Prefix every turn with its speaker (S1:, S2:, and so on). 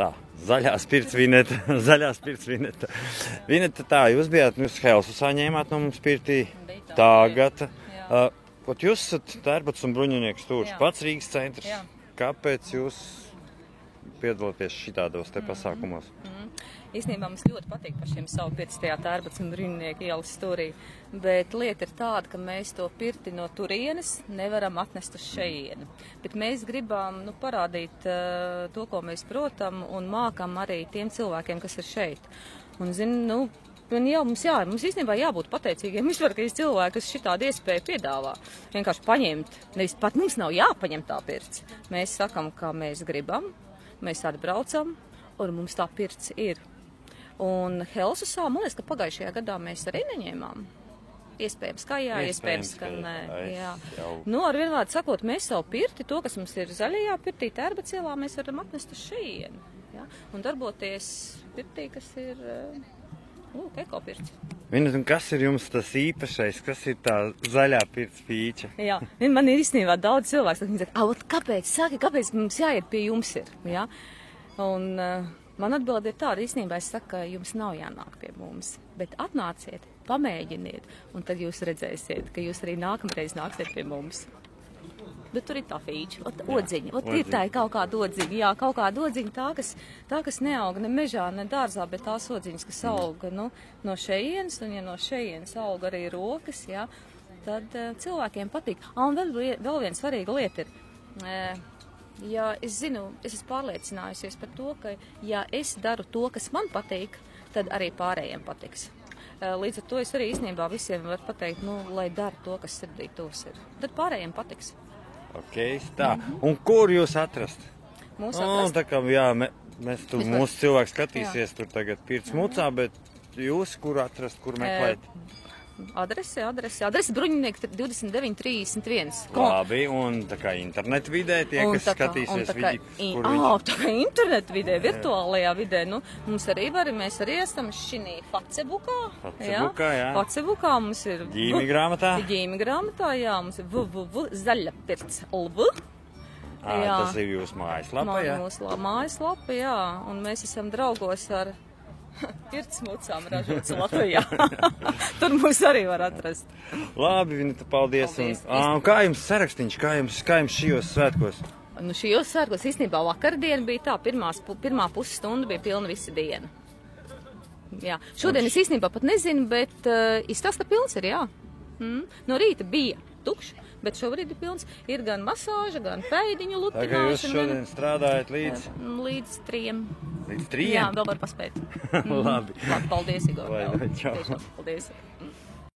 S1: Tā, zaļā spirts vineta. Vineta, tā, jūs bijāt, jūs Helsusā ņēmāt no mums spirtī. Tagad. Pat jūs esat Tērbatas un Bruņinieku stūrs, pats Rīgas centrs. Jā. Kāpēc jūs piedalāties šitādos te pasākumos?
S2: Īstenībā mums ļoti patīk par šiem savu pirti tajā Tērbatas un Bruņinieku ielas stūrī, bet lieta ir tāda, ka mēs to pirti no turienes nevaram atnest uz šejieni. Bet mēs gribam parādīt to, ko mēs protam un mākam arī tiem cilvēkiem, kas ir šeit. Un, mums īstenībā jābūt pateicīgiem vispār, ka ir cilvēki, kas šitādu iespēju piedāvā. Vienkārši paņemt, nevis pat mums nav jāpaņem tā pirts. Mēs sakam, ka mēs gribam, mēs atbraucam un mums tā pirts ir. Un Helsusā, man liekas, ka pagājušajā gadā mēs arī neņēmām. Iespējams, ka jā, iespējams, ka nē. Jā. Ar vienvārdu sakot, mēs savu pirti, to, kas mums ir zaļajā pirtī, Tērbatas ielā, mēs varam atnest uz šejieni. Ja? Un darboties pirtī, kas ir ekopirts.
S1: Un kas ir jums tas īpašais, kas ir tā zaļā pirts pīča?
S2: Jā, man ir īstenībā daudz cilvēks, kas viņi saka, kāpēc mums jāiet pie jums ir? Ja? Un man atbilde ir tāda, īstenībā es saku, ka jums nav jānāk pie mums, bet atnāciet, pamēģiniet, un tad jūs redzēsiet, ka jūs arī nākamreiz nāksiet pie mums. Bet tur ir tā fīča, odziņa, ir tā kaut kāda odziņa, jā, kaut kāda odziņa, tā, kas neauga ne mežā, ne dārzā, bet tās odziņas, kas auga no šejienes, un ja no šejienes auga arī rokas, jā, tad cilvēkiem patīk. Un vēl viena svarīga lieta ir, ja es esmu pārliecinājusies par to, ka ja es daru to, kas man patīk, tad arī pārējiem patiks. Līdz ar to es arī īstenībā visiem varu pateikt, lai dara to, kas sirdī tos ir. Tad pārējiem patiks.
S1: Ok, tā. Un kur jūs atrast?
S2: Mūsu atrast?
S1: Tā kā, jā, mūsu cilvēks skatīsies tur tagad pirts mucā, bet jūs kur atrast, kur meklēt?
S2: Adrese Bruņinieks 2931.
S1: Labi, un tā kā internetu vidē tie, kas skatīsies
S2: tā kā internetu vidē, virtuālajā vidē, mums arī mēs arī esam šinī Facebookā. Jā. Facebookā mums ir
S1: Ģīmi grāmatā,
S2: jā, mums ir www.zaļapirts.lv.
S1: Tas ir jūsu mājaslapa, jā?
S2: Mūsu mājaslapa, jā, un mēs esam draugos ar pirts mucām ražots Latvijā. Tur mūs arī var atrast.
S1: Labi, Vineta, paldies. Un kā jums sarakstiņš, kā jums šajos svētkos?
S2: Šajos svētkos īstenībā vakardien bija tā, pirmā pusstunda bija pilna visa diena. Jā. Šodien es īstenībā pat nezinu, bet izstāsta pilns ir, jā. No rīta bija tukšs, bet šobrīd ir pilns. Ir gan masāža, gan pēdiņu lutināšana.
S1: Tagad jūs šodien strādājat
S2: līdz 3.
S1: Līdz 3?
S2: Jā, vēl var paspēt.
S1: Labi.
S2: Paldies, Igor.
S1: Čau.
S2: Paldies.